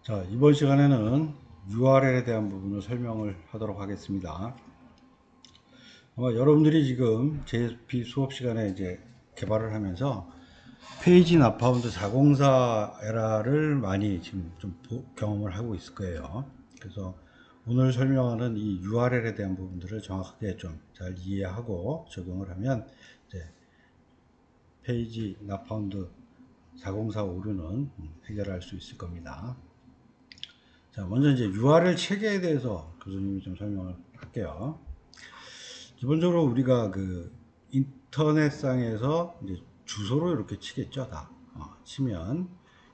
자, 이번 시간에는 URL에 대한 부분을 설명을 하도록 하겠습니다. 아마 여러분들이 지금 JSP 수업 시간에 이제 개발을 하면서 페이지 나파운드 404 에러를 많이 지금 좀 경험을 하고 있을 거예요. 그래서 오늘 설명하는 이 URL에 대한 부분들을 정확하게 좀 잘 이해하고 적용을 하면 이제 페이지 나파운드 404 오류는 해결할 수 있을 겁니다. 자, 먼저 이제 URL 체계에 대해서 교수님이 좀 설명을 할게요. 기본적으로 우리가 그 인터넷상에서 이제 주소로 이렇게 치겠죠, 다. 치면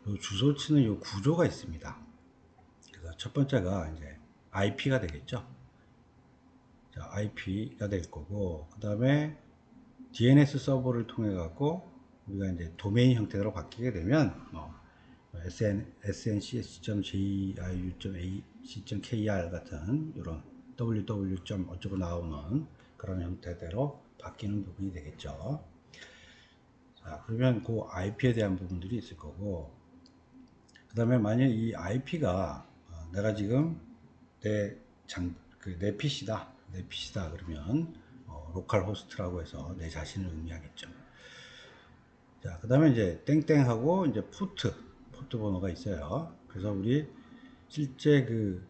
요 주소 치는 요 구조가 있습니다. 그래서 첫 번째가 이제 IP가 되겠죠. 자, IP가 될 거고, 그 다음에 DNS 서버를 통해 갖고 우리가 이제 도메인 형태로 바뀌게 되면 sncs.jiu.ac.kr 같은 이런 www. 어쩌고 나오는 그런 형태대로 바뀌는 부분이 되겠죠. 자, 그러면 그 IP에 대한 부분들이 있을 거고, 그 다음에 만약 이 IP가 내가 지금 내 내 PC다, 내 PC다 그러면 로컬 호스트라고 해서 내 자신을 의미하겠죠. 자, 그 다음에 이제 땡땡하고 이제 포트 번호가 있어요. 그래서 우리 실제 그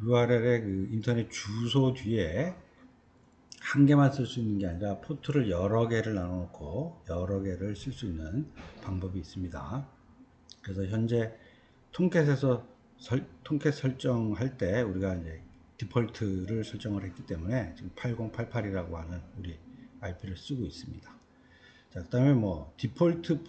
URL의 그 인터넷 주소 뒤에 한 개만 쓸 수 있는 게 아니라 포트를 여러 개를 나눠놓고 여러 개를 쓸 수 있는 방법이 있습니다. 그래서 현재 통캣에서 통캣 설정할 때 우리가 이제 디폴트를 설정을 했기 때문에 지금 8088이라고 하는 우리 IP를 쓰고 있습니다. 자, 그 다음에 뭐 디폴트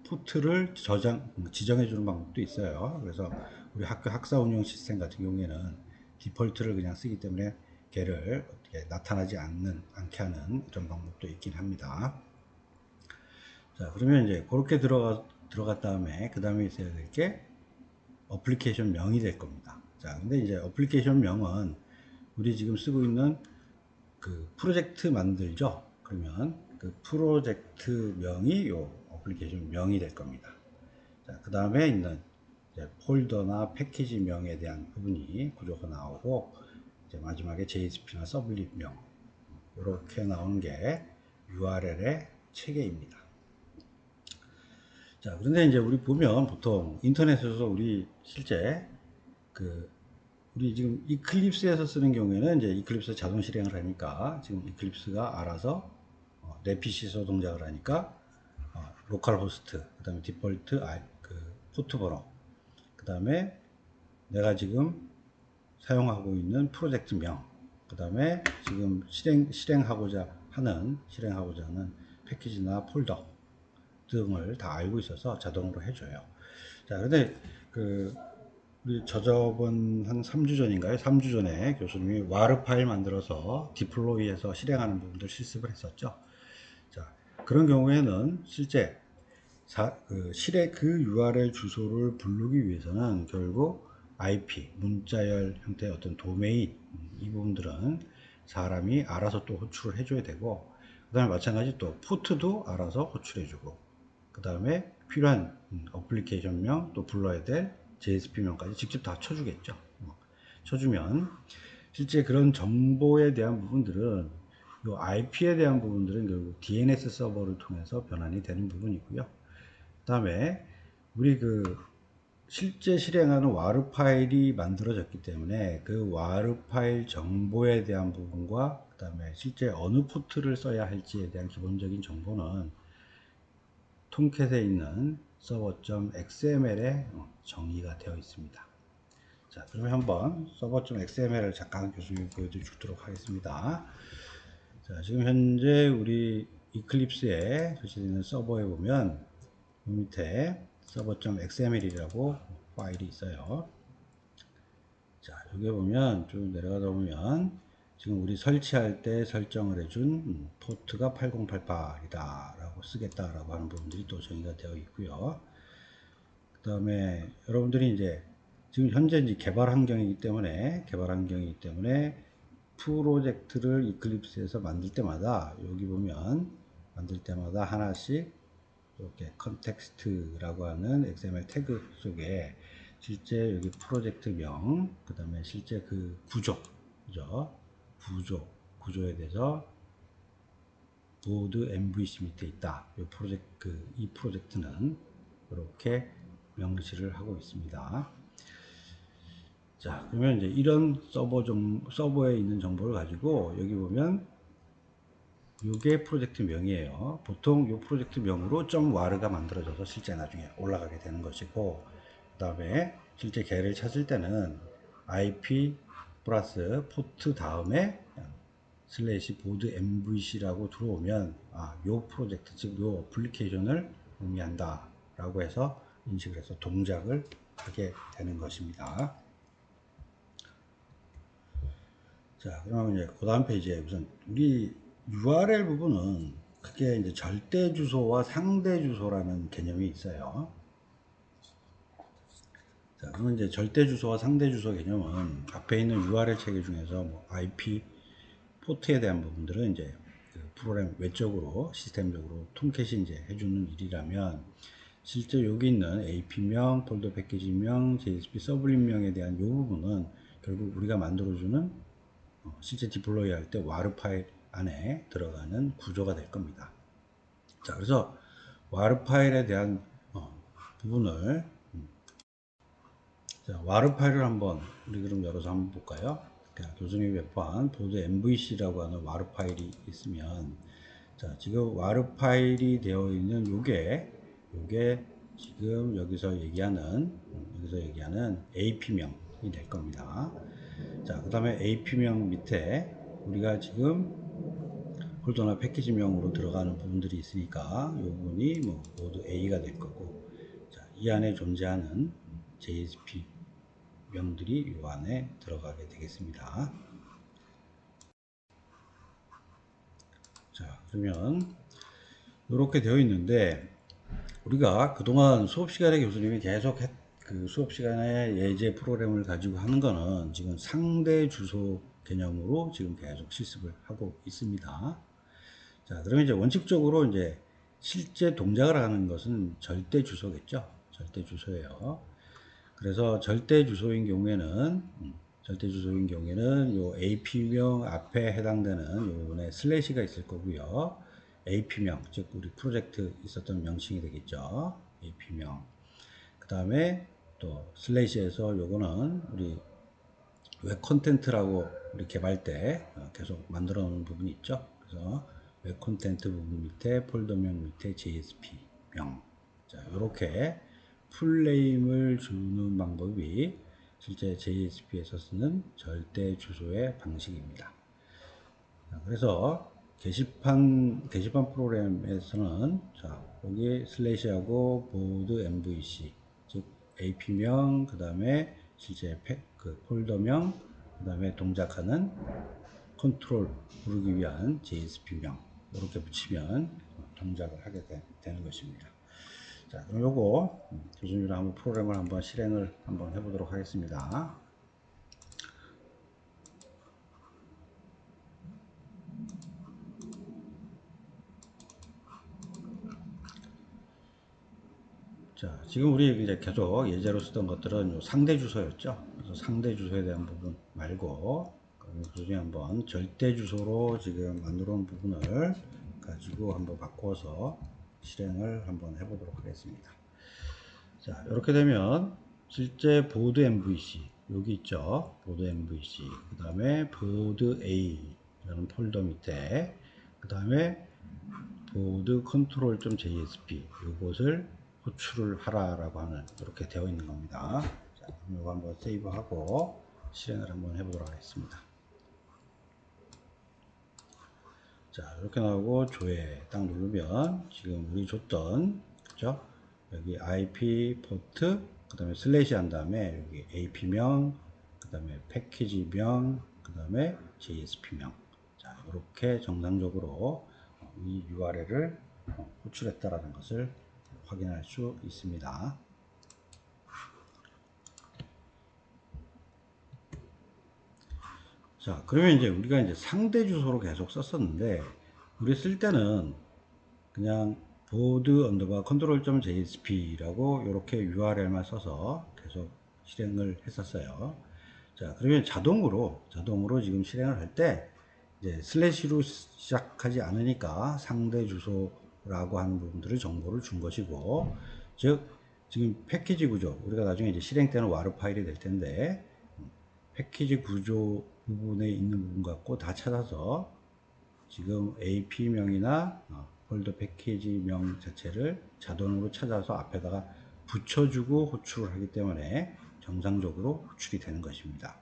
포트를 지정해 주는 방법도 있어요. 그래서 우리 학교 학사 운영 시스템 같은 경우에는 디폴트를 그냥 쓰기 때문에 걔를 어떻게 나타나지 않게 하는 이런 방법도 있긴 합니다. 자, 그러면 이제 그렇게 들어갔 다음에 그 다음에 있어야 될 게 어플리케이션 명이 될 겁니다. 자, 근데 이제 어플리케이션 명은 우리 지금 쓰고 있는 그 프로젝트 만들죠. 그러면 그 프로젝트 명이 요 어플리케이션 명이 될 겁니다. 자, 그 다음에 있는 이제 폴더나 패키지 명에 대한 부분이 구조가 나오고, 이제 마지막에 JSP나 서블릿 명, 이렇게 나오는 게 URL의 체계입니다. 자, 그런데 이제 우리 보면 보통 인터넷에서 우리 실제 그 우리 지금 이클립스에서 쓰는 경우에는 이제 이클립스 자동 실행을 하니까 지금 이클립스가 알아서 내 PC에서 동작을 하니까 로컬 호스트, 그 다음에 디폴트 그 포트 번호, 그 다음에 내가 지금 사용하고 있는 프로젝트 명, 그 다음에 지금 실행하고자 하는 패키지나 폴더 등을 다 알고 있어서 자동으로 해줘요. 자, 근데 그 우리 저저번 한 3주 전인가요? 3주 전에 교수님이 와르 파일 만들어서 디플로이해서 실행하는 부분들 실습을 했었죠. 자, 그런 경우에는 실제 그 URL 주소를 부르기 위해서는 결국 IP, 문자열 형태의 어떤 도메인, 이 부분들은 사람이 알아서 또 호출을 해줘야 되고, 그 다음에 마찬가지 또 포트도 알아서 호출해주고, 그 다음에 필요한 어플리케이션명, 또 불러야 될 JSP명까지 직접 다 쳐주겠죠. 쳐주면 실제 그런 정보에 대한 부분들은 이 IP에 대한 부분들은 결국 DNS 서버를 통해서 변환이 되는 부분이고요. 그 다음에 우리 그 실제 실행하는 와르 파일이 만들어졌기 때문에 그 와르 파일 정보에 대한 부분과 그 다음에 실제 어느 포트를 써야 할지에 대한 기본적인 정보는 톰캣에 있는 server.xml에 정의가 되어 있습니다. 자, 그러면 한번 server.xml을 잠깐 교수님 보여드리도록 하겠습니다. 자, 지금 현재 우리 이클립스에 설치되어 있는 서버에 보면 밑에 server.xml이라고 파일이 있어요. 자, 여기 보면 쭉 내려가다 보면 지금 우리 설치할 때 설정을 해준 포트가 8088이다 라고 쓰겠다라고 하는 부분들이 또 정의가 되어 있고요. 그 다음에 여러분들이 이제 지금 현재 이제 개발 환경이기 때문에 프로젝트를 이클립스에서 만들 때마다 여기 보면 만들 때마다 하나씩 이렇게 컨텍스트라고 하는 XML 태그 속에 실제 여기 프로젝트명, 그 다음에 실제 그 구조, 그죠? 구조에 대해서 보드 MVC 밑에 있다. 이 프로젝트는 이렇게 명시를 하고 있습니다. 자, 그러면 이제 이런 서버에 있는 정보를 가지고 여기 보면 이게 프로젝트 명이에요. 보통 이 프로젝트 명으로 .war가 만들어져서 실제 나중에 올라가게 되는 것이고, 그 다음에 실제 걔를 찾을 때는 IP 플러스 포트 다음에 슬래시 보드 MVC라고 들어오면 요 프로젝트, 즉 요 어플리케이션을 의미한다 라고 해서 인식을 해서 동작을 하게 되는 것입니다. 자, 그러면 이제 그 다음 페이지에 우선 우리 URL 부분은 크게 이제 절대 주소와 상대 주소라는 개념이 있어요. 자, 그러면 이제 절대 주소와 상대 주소 개념은 앞에 있는 URL 체계 중에서 뭐 IP 포트에 대한 부분들은 이제 그 프로그램 외적으로 시스템적으로 통캣이 이제 해주는 일이라면, 실제 여기 있는 AP명, 폴더 패키지명, JSP 서블릿명에 대한 이 부분은 결국 우리가 만들어주는 실제 디플로이 할 때 와르 파일 안에 들어가는 구조가 될 겁니다. 자, 그래서 와르 파일에 대한 부분을 자, 와르 파일을 한번 우리 그럼 열어서 한번 볼까요? 교수님이 배포한 보드 MVC라고 하는 와르 파일이 있으면, 자, 지금 와르 파일이 되어 있는 요게 지금 여기서 얘기하는 AP명이 될 겁니다. 자, 그 다음에 AP명 밑에 우리가 지금 폴더나 패키지명으로 들어가는 부분들이 있으니까 이 부분이 뭐 모두 A가 될 거고, 자, 이 안에 존재하는 JSP 명들이 이 안에 들어가게 되겠습니다. 자, 그러면 이렇게 되어 있는데, 우리가 그동안 수업 시간에 교수님이 계속 그 수업 시간에 예제 프로그램을 가지고 하는 거는 지금 상대 주소 개념으로 지금 계속 실습을 하고 있습니다. 자, 그러면 이제 원칙적으로 이제 실제 동작을 하는 것은 절대 주소겠죠. 절대 주소예요. 그래서 절대 주소인 경우에는 요 AP명 앞에 해당되는 요 부분에 슬래시가 있을 거고요. AP명, 즉 우리 프로젝트 있었던 명칭이 되겠죠. AP명. 그 다음에 또 슬래시에서 요거는 우리 웹 콘텐츠라고 우리 개발 때 계속 만들어 놓은 부분이 있죠. 그래서 웹 콘텐츠 부분 밑에 폴더명 밑에 JSP명. 자, 요렇게 풀네임을 주는 방법이 실제 JSP에서 쓰는 절대 주소의 방식입니다. 자, 그래서 게시판 프로그램에서는 자, 여기 슬래시하고 보드 MVC, 즉 AP명, 그 다음에 실제 그 폴더명, 그 다음에 동작하는 컨트롤 부르기 위한 JSP명 이렇게 붙이면 동작을 하게 되는 것입니다. 자, 그럼 요거 교수님이랑 한번 프로그램을 한번 실행을 한번 해보도록 하겠습니다. 자, 지금 우리 이제 계속 예제로 쓰던 것들은 요 상대 주소였죠. 그래서 상대 주소에 대한 부분 말고 교수님 한번 절대 주소로 지금 만들어 놓은 부분을 가지고 한번 바꿔서 실행을 한번 해보도록 하겠습니다. 자, 이렇게 되면 실제 보드 MVC 여기 있죠. 보드 MVC 그 다음에 보드 A라는 폴더 밑에 그 다음에 보드 컨트롤.jsp 이것을 호출을 하라라고 하는 이렇게 되어 있는 겁니다. 자, 그럼 이거 한번 세이브하고 실행을 한번 해보도록 하겠습니다. 자, 이렇게 나오고 조회 딱 누르면 지금 우리 줬던 그죠? 여기 IP 포트 그 다음에 슬래시 한 다음에 여기 AP명 그 다음에 패키지명 그 다음에 JSP명. 자, 이렇게 정상적으로 이 URL을 호출했다라는 것을 확인할 수 있습니다. 자, 그러면 이제 우리가 이제 상대 주소로 계속 썼었는데, 우리 쓸 때는 그냥 보드 언더바 컨트롤.jsp라고 이렇게 URL만 써서 계속 실행을 했었어요. 자, 그러면 자동으로 지금 실행을 할 때, 이제 슬래시로 시작하지 않으니까 상대 주소라고 하는 부분들을 정보를 준 것이고, 즉, 지금 패키지 구조, 우리가 나중에 이제 실행 때는 와르 파일이 될 텐데, 패키지 구조 부분에 있는 부분 갖고 다 찾아서 지금 AP명이나 폴더 패키지명 자체를 자동으로 찾아서 앞에다가 붙여주고 호출을 하기 때문에 정상적으로 호출이 되는 것입니다.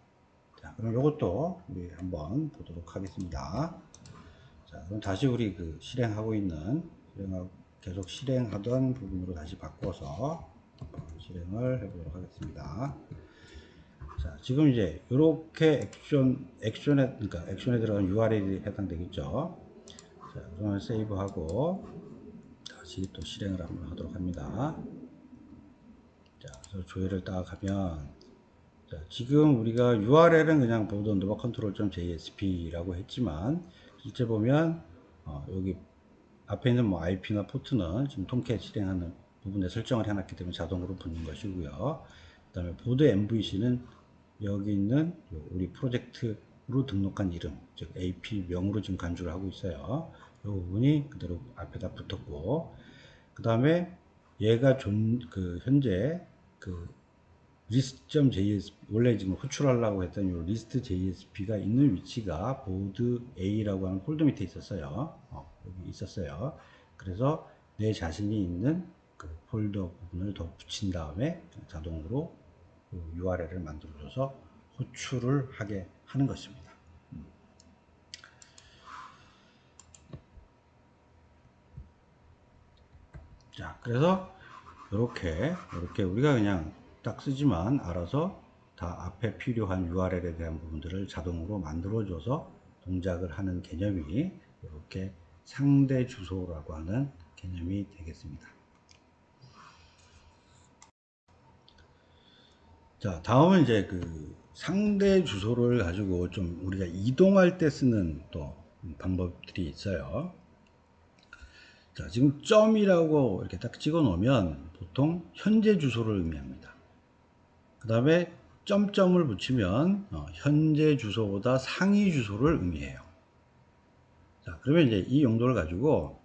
자, 그럼 이것도 우리 한번 보도록 하겠습니다. 자, 그럼 다시 우리 그 계속 실행하던 부분으로 다시 바꿔서 실행을 해보도록 하겠습니다. 자, 지금 이제 이렇게 액션에 들어간 URL이 해당되겠죠. 자, 그러면 세이브하고 다시 또 실행을 한번 하도록 합니다. 자, 그래서 조회를 따라가면, 자, 지금 우리가 URL은 그냥 보드 언더바 컨트롤.jsp라고 했지만, 실제 보면 여기 앞에 있는 뭐 IP나 포트는 지금 통캣 실행하는 부분에 설정을 해놨기 때문에 자동으로 붙는 것이고요. 그 다음에 보드 MVC는 여기 있는 우리 프로젝트로 등록한 이름, 즉 AP명으로 지금 간주를 하고 있어요. 이 부분이 그대로 앞에다 붙었고, 그 다음에 얘가 현재 그 list.jsp, 원래 지금 호출하려고 했던 이 list.jsp가 있는 위치가 보드 A라고 하는 폴더 밑에 있었어요. 여기 있었어요. 그래서 내 자신이 있는 그 폴더 부분을 더 붙인 다음에 자동으로 그 URL을 만들어줘서 호출을 하게 하는 것입니다. 자, 그래서 이렇게 우리가 그냥 딱 쓰지만 알아서 다 앞에 필요한 URL에 대한 부분들을 자동으로 만들어줘서 동작을 하는 개념이 이렇게 상대 주소라고 하는 개념이 되겠습니다. 자, 다음은 이제 그 상대 주소를 가지고 좀 우리가 이동할 때 쓰는 또 방법들이 있어요. 자, 지금 점이라고 이렇게 딱 찍어 놓으면 보통 현재 주소를 의미합니다. 그 다음에 점점을 붙이면 현재 주소보다 상위 주소를 의미해요. 자, 그러면 이제 이 용도를 가지고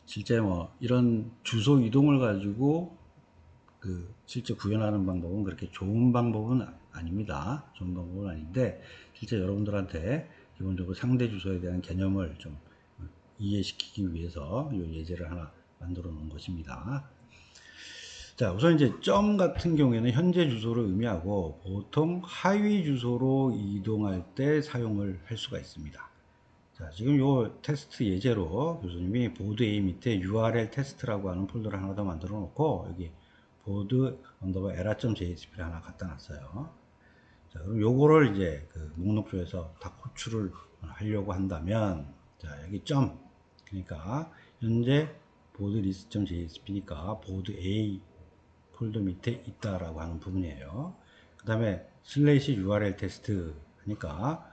실제 뭐 이런 주소 이동을 가지고 그 실제 구현하는 방법은 그렇게 좋은 방법은 아닙니다. 좋은 방법은 아닌데 실제 여러분들한테 기본적으로 상대 주소에 대한 개념을 좀 이해시키기 위해서 이 예제를 하나 만들어 놓은 것입니다. 자, 우선 이제 점 같은 경우에는 현재 주소를 의미하고 보통 하위 주소로 이동할 때 사용을 할 수가 있습니다. 자, 지금 요 테스트 예제로 교수님이 보드 A 밑에 URL 테스트라고 하는 폴더를 하나 더 만들어 놓고 여기 보드 언더바 era.jsp를 하나 갖다 놨어요. 자, 그럼 요거를 이제 그 목록표에서 다 호출을 하려고 한다면, 자, 여기 점, 그러니까 현재 보드 list.jsp니까 보드 A 폴더 밑에 있다라고 하는 부분이에요. 그 다음에 슬래시 URL 테스트 하니까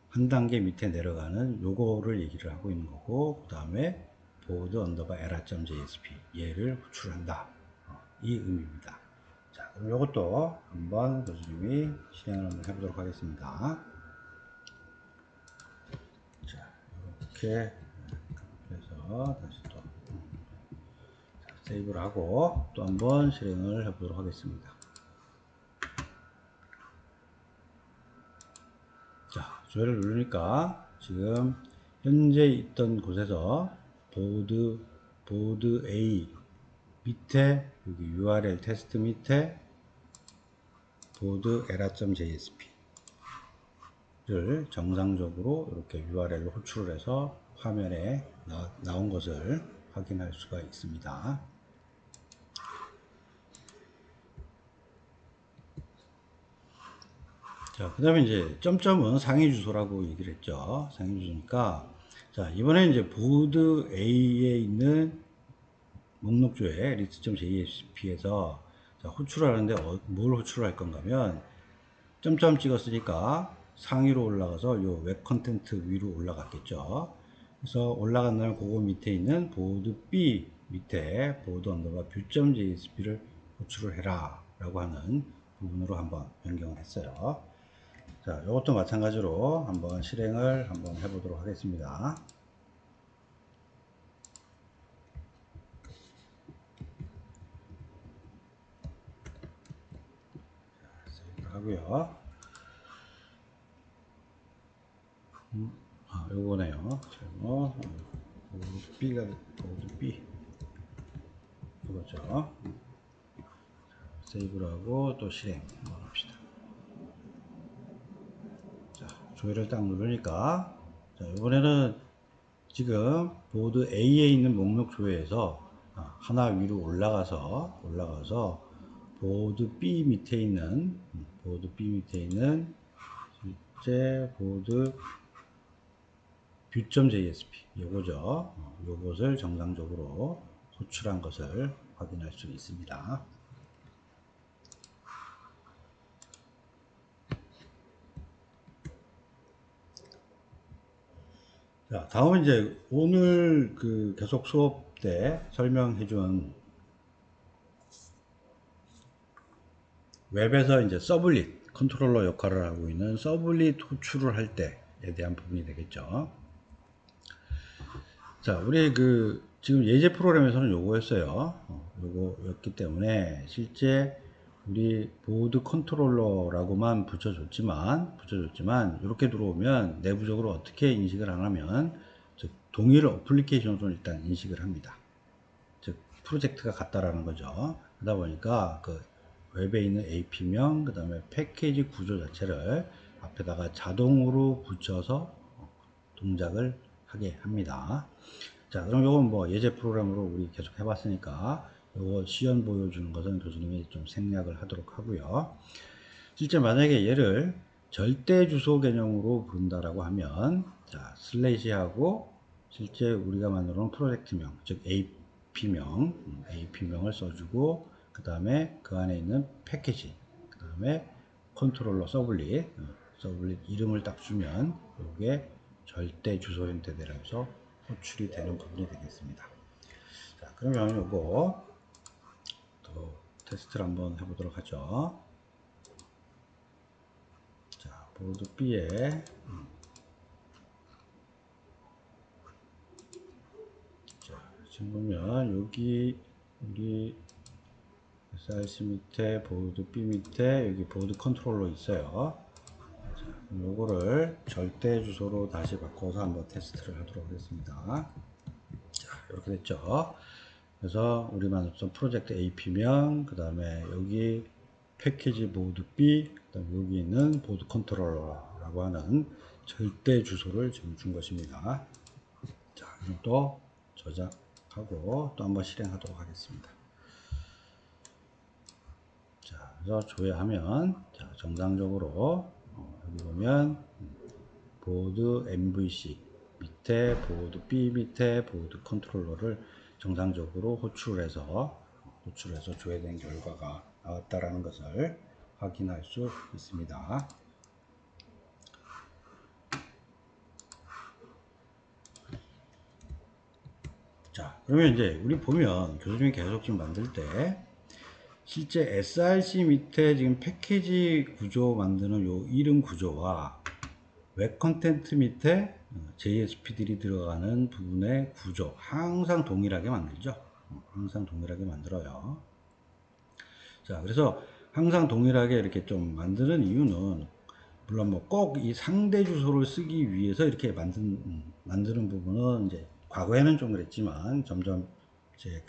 한 단계 밑에 내려가는 요거를 얘기를 하고 있는 거고, 그 다음에 보드 언더바 era.jsp 얘를 호출한다, 이 의미입니다. 자, 그럼 요것도 한번 교수님이 실행을 한번 해보도록 하겠습니다. 자, 이렇게 해서 다시 또 세이브를 하고 또 한번 실행을 해보도록 하겠습니다. 자, 조회를 누르니까 지금 현재 있던 곳에서 보드 A 밑에 여기 URL 테스트 밑에 보드 era.jsp를 정상적으로 이렇게 URL로 호출을 해서 화면에 나온 것을 확인할 수가 있습니다. 자, 그 다음에 이제 점점은 상위 주소라고 얘기를 했죠. 상위 주소니까, 자, 이번에 이제 보드 A에 있는 목록조에 list.jsp에서 호출하는데 뭘 호출할 건가 하면, 점점 찍었으니까 상위로 올라가서 요 웹 컨텐트 위로 올라갔겠죠. 그래서 올라간 다음에 그거 밑에 있는 보드 B 밑에 보드 언더바 뷰.jsp를 호출을 해라 라고 하는 부분으로 한번 변경을 했어요. 자, 이것도 마찬가지로 한번 실행을 한번 해보도록 하겠습니다. 세이브 하고요. 요거네요. 보드 B가 보드 B 이거죠. 세이브를 하고 또 실행 한번 합시다. 자, 조회를 딱 누르니까 자, 이번에는 지금 보드 A에 있는 목록 조회에서 하나 위로 올라가서 보드 B 밑에 있는 실제 보드 view.jsp 요거죠. 요것을 정상적으로 호출한 것을 확인할 수 있습니다. 자, 다음은 이제 오늘 계속 수업 때 설명해 준 웹에서 이제 서블릿 컨트롤러 역할을 하고 있는 서블릿 호출을 할 때에 대한 부분이 되겠죠. 자, 우리 지금 예제 프로그램에서는 요거였어요. 요거였기 때문에 실제 우리 보드 컨트롤러라고만 붙여줬지만 이렇게 들어오면 내부적으로 어떻게 인식을 하냐면 즉 동일 어플리케이션으로 일단 인식을 합니다. 즉 프로젝트가 같다라는 거죠. 그러다 보니까 웹에 있는 AP명 그 다음에 패키지 구조 자체를 앞에다가 자동으로 붙여서 동작을 하게 합니다. 자, 그럼 요건 뭐 예제 프로그램으로 우리 계속 해봤으니까 요거 시연 보여주는 것은 교수님이 좀 생략을 하도록 하고요. 실제 만약에 얘를 절대 주소 개념으로 부른다라고 하면 자, 슬래시하고 실제 우리가 만들어 놓은 프로젝트명 즉 AP명을 써주고 그 다음에 그 안에 있는 패키지 그 다음에 컨트롤러 서블릿 이름을 딱 주면 이게 절대 주소 형태대로 해서 호출이 되는 부분이 되겠습니다. 자, 그러면 요거 또 테스트를 한번 해보도록 하죠. 자, 보드 B에 자, 지금 보면 여기 우리 SRC 밑에 보드 B 밑에 여기 보드 컨트롤러 있어요. 자, 요거를 절대 주소로 다시 바꿔서 한번 테스트를 하도록 하겠습니다. 자, 이렇게 됐죠. 그래서 우리 만들었던 프로젝트 AP명, 그 다음에 여기 패키지 보드 B, 그 다음에 여기 있는 보드 컨트롤러라고 하는 절대 주소를 지금 준 것입니다. 자, 그럼 또 저장하고 또 한번 실행하도록 하겠습니다. 자, 그래서 조회하면 자, 정상적으로 여기 보면 보드 MVC 밑에 보드 B 밑에 보드 컨트롤러를 정상적으로 호출해서 조회된 결과가 나왔다라는 것을 확인할 수 있습니다. 자, 그러면 이제 우리 보면 교수님이 계속 지금 만들 때 실제 SRC 밑에 지금 패키지 구조 만드는 요 이름 구조와 웹 컨텐트 밑에 JSP들이 들어가는 부분의 구조 항상 동일하게 만들죠. 항상 동일하게 만들어요. 자, 그래서 항상 동일하게 이렇게 좀 만드는 이유는 물론 뭐 꼭 이 상대 주소를 쓰기 위해서 이렇게 만드는 부분은 이제 과거에는 좀 그랬지만 점점 이제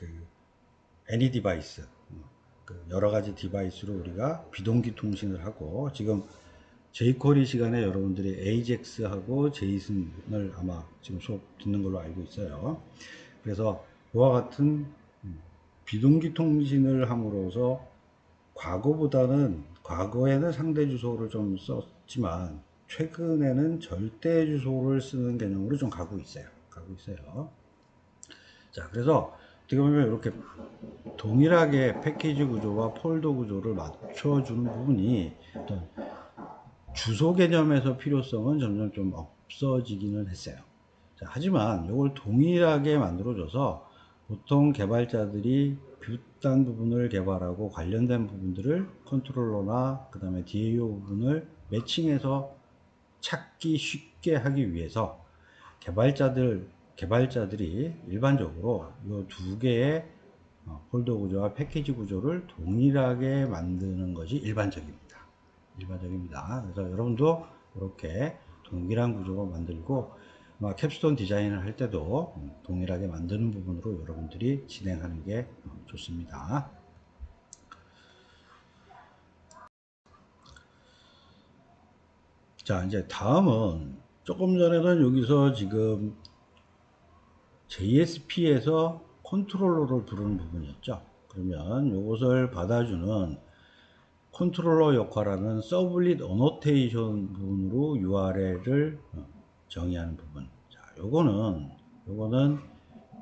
애니 디바이스 여러 가지 디바이스로 우리가 비동기 통신을 하고 지금 jQuery 시간에 여러분들이 AJAX하고 JSON을 아마 지금 수업 듣는 걸로 알고 있어요. 그래서 그와 같은 비동기 통신을 함으로써 과거에는 상대 주소를 좀 썼지만 최근에는 절대 주소를 쓰는 개념으로 좀 가고 있어요. 자, 그래서 어떻게 보면 이렇게 동일하게 패키지 구조와 폴더 구조를 맞춰주는 부분이 어떤 주소 개념에서 필요성은 점점 좀 없어지기는 했어요. 자, 하지만 이걸 동일하게 만들어줘서 보통 개발자들이 뷰단 부분을 개발하고 관련된 부분들을 컨트롤러나 그 다음에 DAO 부분을 매칭해서 찾기 쉽게 하기 위해서 개발자들이 일반적으로 이 두 개의 폴더 구조와 패키지 구조를 동일하게 만드는 것이 일반적입니다. 그래서 여러분도 이렇게 동일한 구조로 만들고 캡스톤 디자인을 할 때도 동일하게 만드는 부분으로 여러분들이 진행하는 게 좋습니다. 자, 이제 다음은 조금 전에는 여기서 지금 JSP에서 컨트롤러를 부르는 부분이었죠. 그러면 이것을 받아주는 컨트롤러 역할하는 서블릿 어노테이션 부분으로 URL을 정의하는 부분. 자, 요거는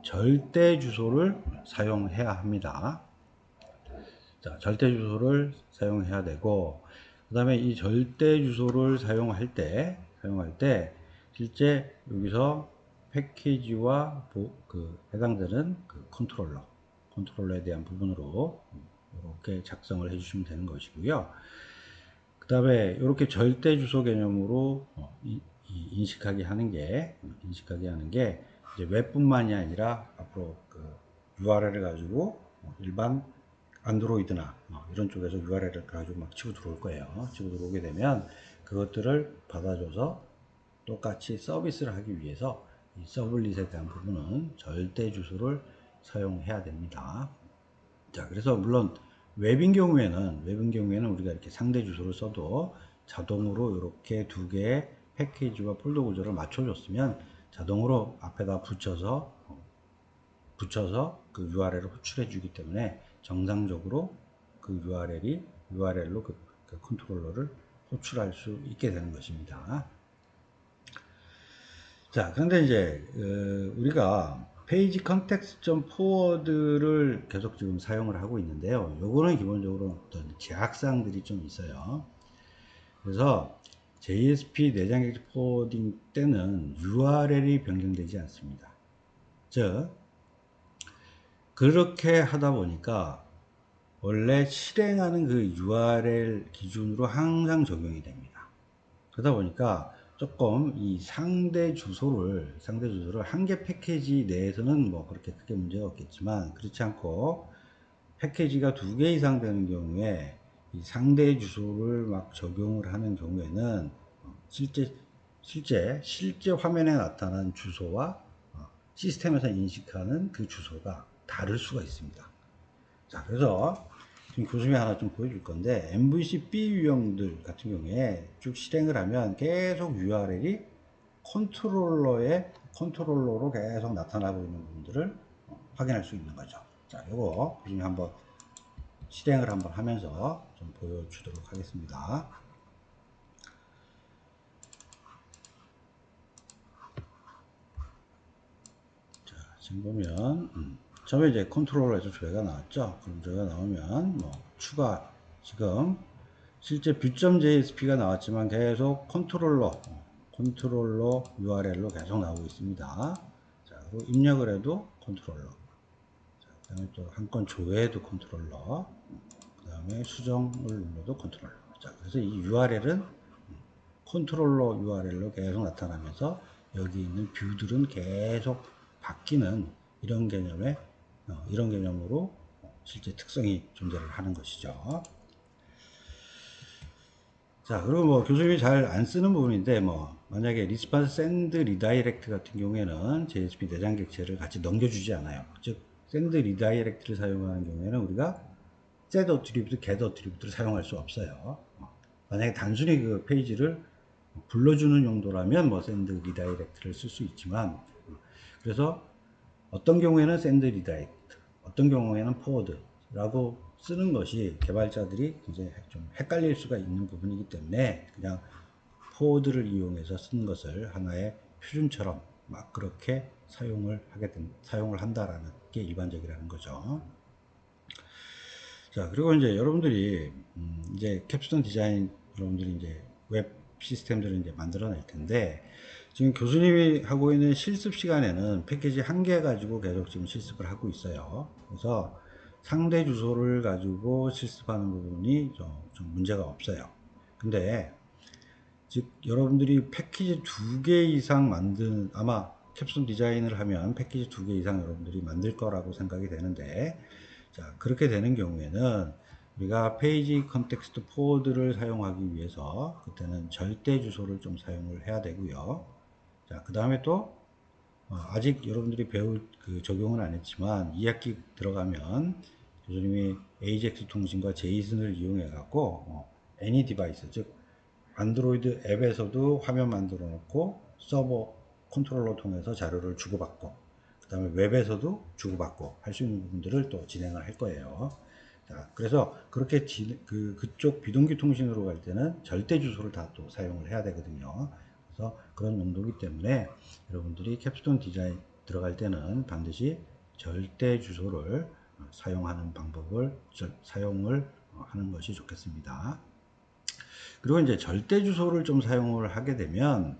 절대 주소를 사용해야 합니다. 자, 절대 주소를 사용해야 되고, 그 다음에 이 절대 주소를 사용할 때 실제 여기서 패키지와 해당되는 컨트롤러에 대한 부분으로 이렇게 작성을 해주시면 되는 것이고요. 그 다음에 이렇게 절대 주소 개념으로 인식하게 하는 게 이제 웹뿐만이 아니라 앞으로 URL을 가지고 일반 안드로이드나 이런 쪽에서 URL을 가지고 막 치고 들어올 거예요. 치고 들어오게 되면 그것들을 받아줘서 똑같이 서비스를 하기 위해서 이 서블릿에 대한 부분은 절대 주소를 사용해야 됩니다. 자, 그래서 물론 웹인 경우에는 우리가 이렇게 상대 주소를 써도 자동으로 이렇게 두 개의 패키지와 폴더 구조를 맞춰줬으면 자동으로 앞에다 붙여서 그 URL을 호출해 주기 때문에 정상적으로 그 URL로 그 컨트롤러를 호출할 수 있게 되는 것입니다. 자, 그런데 이제 우리가 페이지 컨텍스트 점 포워드를 계속 지금 사용을 하고 있는데요. 요거는 기본적으로 어떤 제약사항들이 좀 있어요. 그래서 JSP 내장 객체 포워딩 때는 URL이 변경되지 않습니다. 즉 그렇게 하다 보니까 원래 실행하는 그 URL 기준으로 항상 적용이 됩니다. 그러다 보니까 조금 이 상대 주소를 한 개 패키지 내에서는 뭐 그렇게 크게 문제가 없겠지만 그렇지 않고 패키지가 두 개 이상 되는 경우에 이 상대 주소를 막 적용을 하는 경우에는 실제 화면에 나타난 주소와 시스템에서 인식하는 그 주소가 다를 수가 있습니다. 자, 그래서 지금 교수님이 하나 좀 보여줄 건데 MVC B 유형들 같은 경우에 쭉 실행을 하면 계속 URL이 컨트롤러로 계속 나타나고 있는 부분들을 확인할 수 있는 거죠. 자, 요거 교수님 한번 실행을 한번 하면서 좀 보여주도록 하겠습니다. 자, 지금 보면 처음에 이제 컨트롤러에서 조회가 나왔죠. 그럼 조회가 나오면 지금 실제 뷰.jsp가 나왔지만 계속 컨트롤러 URL로 계속 나오고 있습니다. 자, 그리고 입력을 해도 컨트롤러. 자, 그 다음에 또 한 건 조회해도 컨트롤러. 그 다음에 수정을 눌러도 컨트롤러. 자, 그래서 이 URL은 컨트롤러 URL로 계속 나타나면서 여기 있는 뷰들은 계속 바뀌는 이런 개념으로 실제 특성이 존재를 하는 것이죠. 자, 그리고 뭐 교수님이 잘 안 쓰는 부분인데 만약에 리스폰스 샌드 리다이렉트 같은 경우에는 JSP 내장 객체를 같이 넘겨주지 않아요. 즉 샌드 리다이렉트를 사용하는 경우에는 우리가 set attribute, get attribute를 사용할 수 없어요. 만약에 단순히 그 페이지를 불러주는 용도라면 샌드 리다이렉트를 쓸 수 있지만 그래서 어떤 경우에는 샌드 리다이렉트, 어떤 경우에는 포워드라고 쓰는 것이 개발자들이 이제 좀 헷갈릴 수가 있는 부분이기 때문에 그냥 포워드를 이용해서 쓰는 것을 하나의 표준처럼 막 그렇게 사용을 한다라는 게 일반적이라는 거죠. 자, 그리고 이제 여러분들이 이제 캡스톤 디자인 여러분들이 이제 웹 시스템들을 이제 만들어낼 텐데 지금 교수님이 하고 있는 실습 시간에는 패키지 한 개 가지고 계속 지금 실습을 하고 있어요. 그래서 상대 주소를 가지고 실습하는 부분이 좀 문제가 없어요. 근데 즉 여러분들이 패키지 2개 이상 아마 캡슐 디자인을 하면 패키지 2개 이상 여러분들이 만들 거라고 생각이 되는데, 자 그렇게 되는 경우에는 우리가 페이지 컨텍스트 포워드를 사용하기 위해서 그때는 절대 주소를 좀 사용을 해야 되고요. 자 그 다음에 또 아직 여러분들이 적용은 안 했지만 2학기 들어가면 교수님이 AJAX 통신과 제이슨을 이용해 갖고 애니 디바이스, 즉 안드로이드 앱에서도 화면 만들어 놓고 서버 컨트롤러 통해서 자료를 주고받고, 그 다음에 웹에서도 주고받고 할 수 있는 부분들을 또 진행을 할 거예요. 자, 그래서 그렇게 그쪽 비동기 통신으로 갈 때는 절대 주소를 다 또 사용을 해야 되거든요. 그래서 그런 용도이기 때문에 여러분들이 캡스톤 디자인 들어갈 때는 반드시 절대 주소를 사용하는 방법을 사용을 하는 것이 좋겠습니다. 그리고 이제 절대 주소를 좀 사용을 하게 되면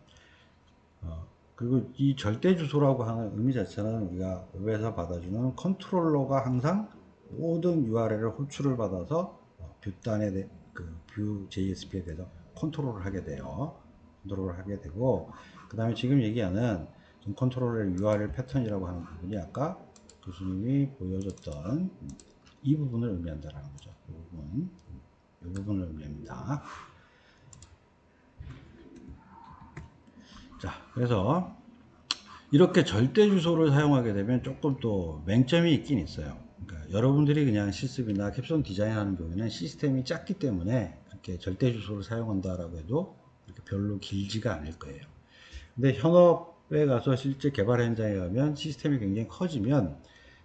그리고 이 절대 주소라고 하는 의미 자체는 우리가 웹에서 받아주는 컨트롤러가 항상 모든 URL을 호출을 받아서 뷰단에 뷰 JSP에 대해서 컨트롤을 하게 돼요. 컨트롤을 하게 되고, 그 다음에 지금 얘기하는 컨트롤러의 URL 패턴이라고 하는 부분이 아까 교수님이 보여줬던 이 부분을 의미한다는 거죠. 이 부분을 의미합니다. 자, 그래서 이렇게 절대 주소를 사용하게 되면 조금 또 맹점이 있긴 있어요. 그러니까 여러분들이 그냥 실습이나 캡슐 디자인하는 경우에는 시스템이 작기 때문에 그렇게 절대 주소를 사용한다라고 해도 그렇게 별로 길지가 않을 거예요. 근데 현업에 가서 실제 개발 현장에 가면 시스템이 굉장히 커지면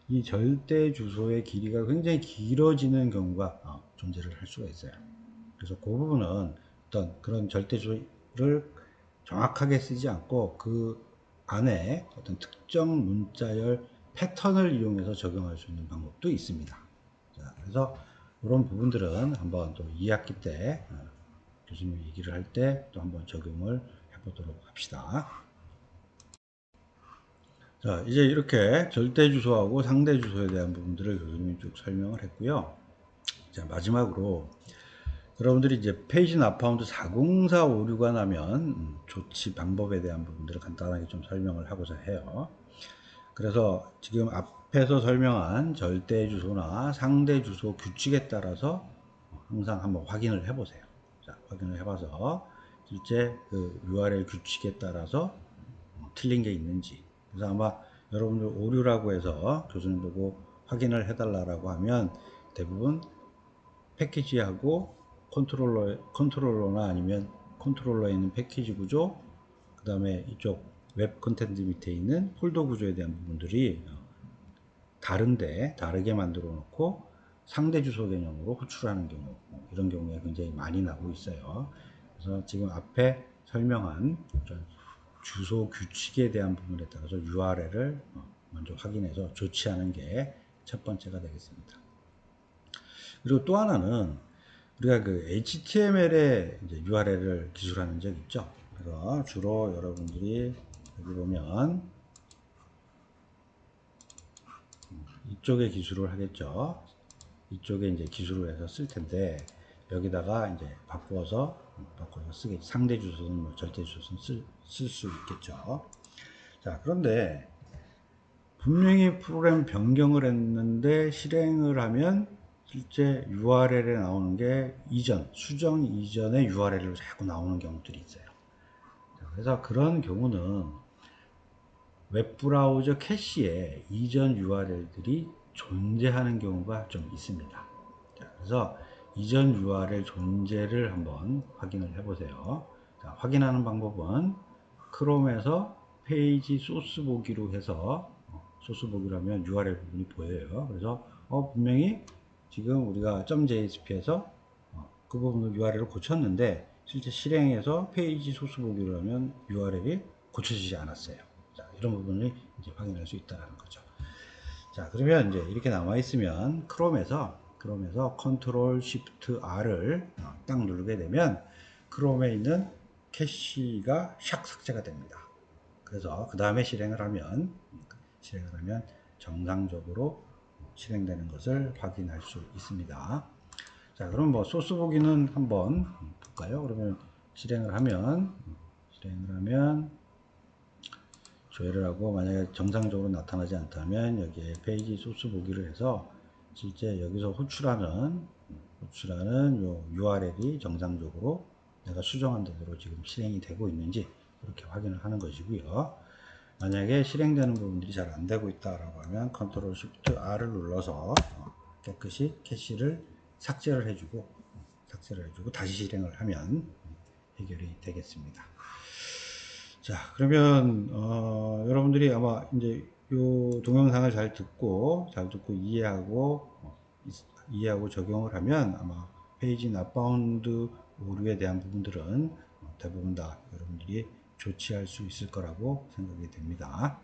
이 절대 주소의 길이가 굉장히 길어지는 경우가 존재를 할 수가 있어요. 그래서 그 부분은 어떤 그런 절대 주소를 정확하게 쓰지 않고 그 안에 어떤 특정 문자열 패턴을 이용해서 적용할 수 있는 방법도 있습니다. 자, 그래서 그런 부분들은 한번 또 2학기 때 교수님 얘기를 할 때 또 한번 적용을 해보도록 합시다. 자, 이제 이렇게 절대 주소하고 상대 주소에 대한 부분들을 교수님이 쭉 설명을 했고요. 자, 마지막으로 여러분들이 이제 페이지 나파운드 404 오류가 나면 조치 방법에 대한 부분들을 간단하게 좀 설명을 하고자 해요. 그래서 지금 앞에서 설명한 절대 주소나 상대 주소 규칙에 따라서 항상 한번 확인을 해보세요. 자, 확인을 해봐서 실제 그 URL 규칙에 따라서 틀린 게 있는지. 그래서 아마 여러분들 오류라고 해서 교수님 보고 확인을 해달라고 하면 대부분 패키지하고 컨트롤러나 아니면 컨트롤러에 있는 패키지 구조, 그 다음에 이쪽 웹 컨텐츠 밑에 있는 폴더 구조에 대한 부분들이 다르게 만들어 놓고 상대 주소 개념으로 호출하는 경우, 이런 경우에 굉장히 많이 나고 있어요. 그래서 지금 앞에 설명한 주소 규칙에 대한 부분에 따라서 URL을 먼저 확인해서 조치하는 게 첫 번째가 되겠습니다. 그리고 또 하나는 우리가 그 HTML에 이제 URL을 기술하는 적 있죠. 그래서 주로 여러분들이 여기 보면 이쪽에 기술을 하겠죠. 이쪽에 이제 기술을 해서 쓸 텐데 여기다가 이제 바꿔서 쓰겠죠. 상대 주소는 뭐 절대 주소는 쓸 수 있겠죠. 자, 그런데 분명히 프로그램 변경을 했는데 실행을 하면 실제 URL에 나오는 게 수정 이전의 URL로 자꾸 나오는 경우들이 있어요. 그래서 그런 경우는 웹브라우저 캐시에 이전 URL들이 존재하는 경우가 좀 있습니다. 그래서 이전 URL 존재를 한번 확인을 해보세요. 자, 확인하는 방법은 크롬에서 페이지 소스 보기로 해서 소스 보기로 하면 URL 부분이 보여요. 그래서 분명히 지금 우리가 .jsp에서 그 부분을 URL을 고쳤는데 실제 실행해서 페이지 소스 보기로 하면 URL이 고쳐지지 않았어요. 자, 이런 부분을 이제 확인할 수 있다는 거죠. 자, 그러면 이제 이렇게 남아 있으면 크롬에서 컨트롤 쉬프트 R을 딱 누르게 되면 크롬에 있는 캐시가 샥 삭제가 됩니다. 그래서 그 다음에 실행을 하면 정상적으로 실행되는 것을 확인할 수 있습니다. 자, 그럼 뭐 소스 보기는 한번 볼까요? 그러면 실행을 하면 조회를 하고, 만약에 정상적으로 나타나지 않다면 여기에 페이지 소스 보기를 해서 실제 여기서 호출하는 요 URL이 정상적으로 내가 수정한 대로 지금 실행이 되고 있는지 그렇게 확인을 하는 것이고요. 만약에 실행되는 부분들이 잘 안 되고 있다라고 하면 컨트롤 쉬프트 R을 눌러서 깨끗이 캐시를 삭제를 해주고 다시 실행을 하면 해결이 되겠습니다. 자, 그러면 여러분들이 아마 이제 요 동영상을 잘 듣고 이해하고 적용을 하면 아마 페이지 낫바운드 오류에 대한 부분들은 대부분 다 여러분들이 조치할 수 있을 거라고 생각이 됩니다.